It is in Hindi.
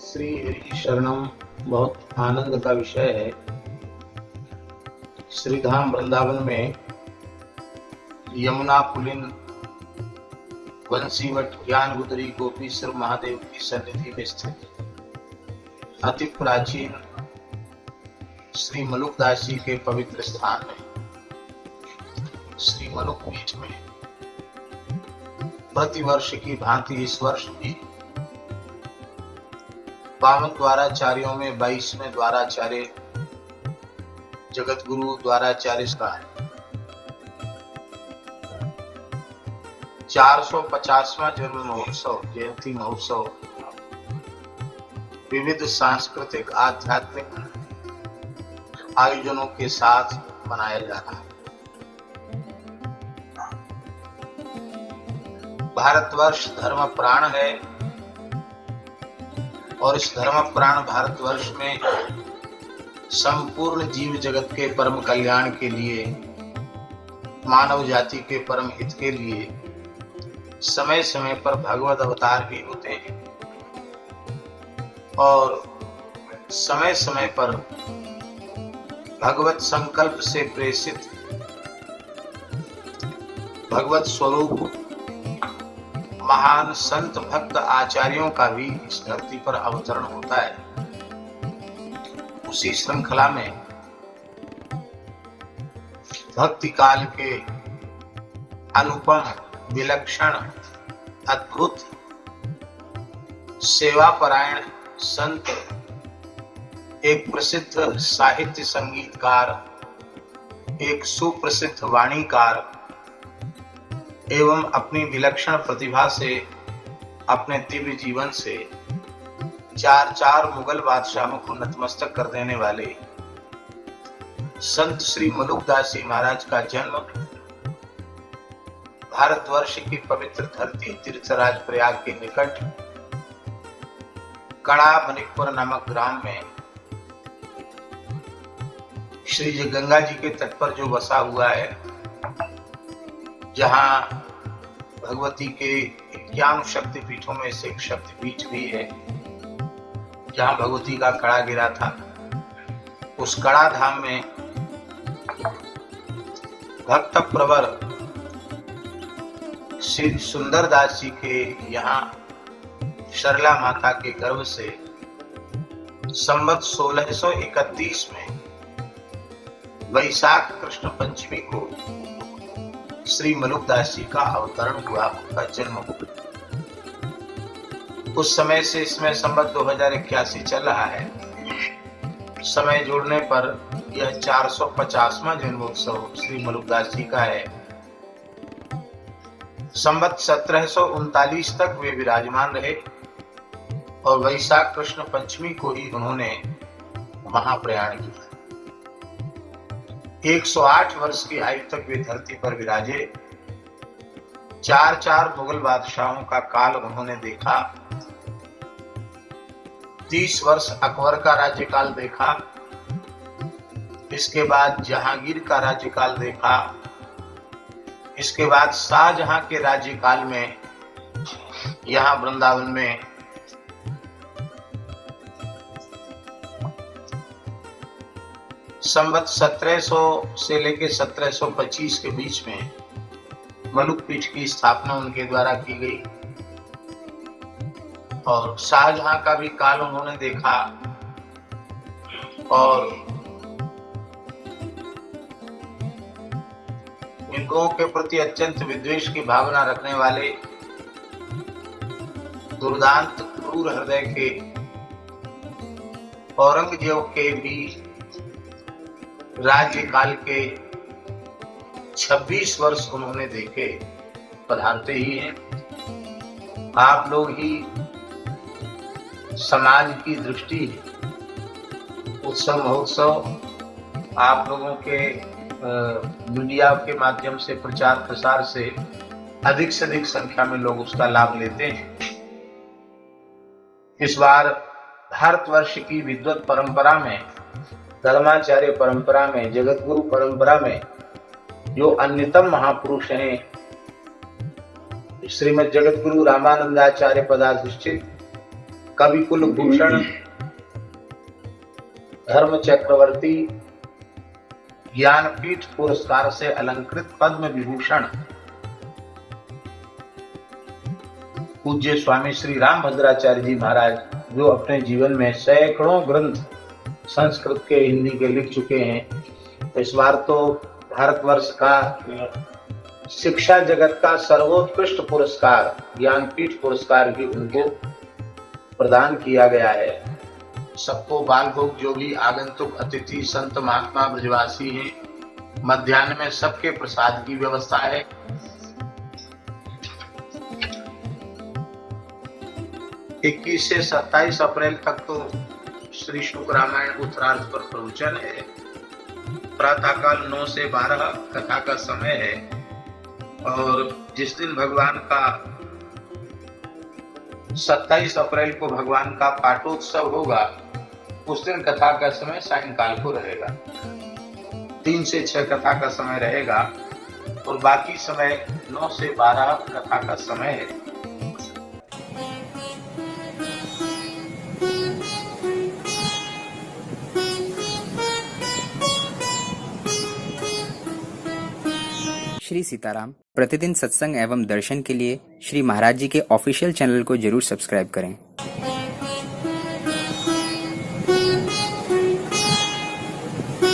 श्री हरि शरणम बहुत आनंद का विषय है। श्रीधाम वृंदावन में यमुना पुलिन वंशीवट ज्ञान गुदरी गोपीश्वर महादेव की सन्निधि में स्थित अति प्राचीन श्री मलुकदास जी के पवित्र स्थान में श्री मलुक पीठ में प्रतिवर्ष की भांति इस वर्ष भी वामन द्वाराचार्यों में 22वें द्वाराचार्य जगत गुरु द्वाराचार्य का 450वां जन्म महोत्सव जयंती महोत्सव विविध सांस्कृतिक आध्यात्मिक आयोजनों के साथ मनाया जा रहा है। भारतवर्ष धर्म प्राण है और इस धर्म प्राण भारतवर्ष में संपूर्ण जीव जगत के परम कल्याण के लिए, मानव जाति के परम हित के लिए समय समय पर भगवत अवतार भी होते हैं और समय समय पर भगवत संकल्प से प्रेषित भगवत स्वरूप महान संत भक्त आचार्यों का भी इस धरती पर अवतरण होता है। उसी श्रृंखला में भक्ति काल के अनुपम विलक्षण अद्भुत सेवापरायण संत एक प्रसिद्ध साहित्य संगीतकार, एक सुप्रसिद्ध वाणीकार एवं अपनी विलक्षण प्रतिभा से, अपने दिव्य जीवन से चार मुगल बादशाहों को नतमस्तक कर देने वाले संत श्री मलुकदास जी महाराज का जन्म भारतवर्ष की पवित्र धरती तीर्थराज प्रयाग के निकट कड़ा मणिपुर नामक ग्राम में श्री गंगा जी के तट पर जो बसा हुआ है, जहां भगवती के 51 शक्तिपीठों में से एक शक्तिपीठ भी है, जहां भगवती का कड़ा गिरा था, उस कड़ा धाम में भक्त प्रवर श्री सुंदरदास जी के यहाँ सरला माता के गर्भ से संवत 1631 में वैशाख कृष्ण पंचमी को श्री मलुकदास जी का अवतरण हुआ, उनका जन्म हुआ। उस समय से इसमें संवत 2081 चल रहा है। समय जोड़ने पर यह 450वां जन्मोत्सव श्री मलुकदास जी का है। संवत 1739 तक वे विराजमान रहे और वैशाख कृष्ण पंचमी को ही उन्होंने महाप्रयाण किया। 108 वर्ष की आयु तक वे धरती पर विराजे। 4 मुगल बादशाहों का काल उन्होंने देखा। 30 वर्ष अकबर का राज्यकाल देखा। इसके बाद जहांगीर का राज्यकाल देखा। इसके बाद शाहजहां के राज्यकाल में यहाँ वृंदावन में संवत 1700 से लेकर 1725 के बीच में मलुक पीठ की स्थापना उनके द्वारा की गई और शाहजहां का भी काल उन्होंने देखा और हिंदुओं के प्रति अत्यंत विद्वेष की भावना रखने वाले दुर्दांत क्रूर हृदय के औरंगजेब के भी राज्यकाल के 26 वर्ष उन्होंने देखे। पधारते ही हैं आप लोग ही समाज की दृष्टि, उत्सव महोत्सव आप लोगों के मीडिया के माध्यम से प्रचार प्रसार से अधिक संख्या में लोग उसका लाभ लेते हैं। इस बार भारतवर्ष की विद्वत परंपरा में, धर्माचार्य परंपरा में, जगत गुरु परंपरा में जो अन्यतम महापुरुष हैं, श्रीमद जगत गुरु रामानंदाचार्य पदाधिष्ठित कवि कुल भूषण, धर्म चक्रवर्ती, ज्ञानपीठ पुरस्कार से अलंकृत पद्म विभूषण पूज्य स्वामी श्री रामभद्राचार्य जी महाराज, जो अपने जीवन में सैकड़ों ग्रंथ संस्कृत के हिंदी के लिख चुके हैं, इस बार तो भारतवर्ष का शिक्षा जगत का सर्वोत्कृष्ट पुरस्कार ज्ञानपीठ पुरस्कार भी उनको प्रदान किया गया है। सबको बाल भोग, जो भी आगंतुक अतिथि संत महात्मा ब्रजवासी हैं, मध्याह्न में सबके प्रसाद की व्यवस्था है। इक्कीस से 27 अप्रैल तक तो श्री शुक रामायण उत्तरार्ध पर प्रवचन है। प्रातःकाल 9 से 12 कथा का समय है, और जिस दिन भगवान का 27 अप्रैल को भगवान का पाटोत्सव होगा, उस दिन कथा का समय सायंकाल को रहेगा। 3 से 6 कथा का समय रहेगा, और बाकी समय 9 से 12 कथा का समय है। श्री सीताराम प्रतिदिन सत्संग एवं दर्शन के लिए श्री महाराज जी के ऑफिशियल चैनल को जरूर सब्सक्राइब करें।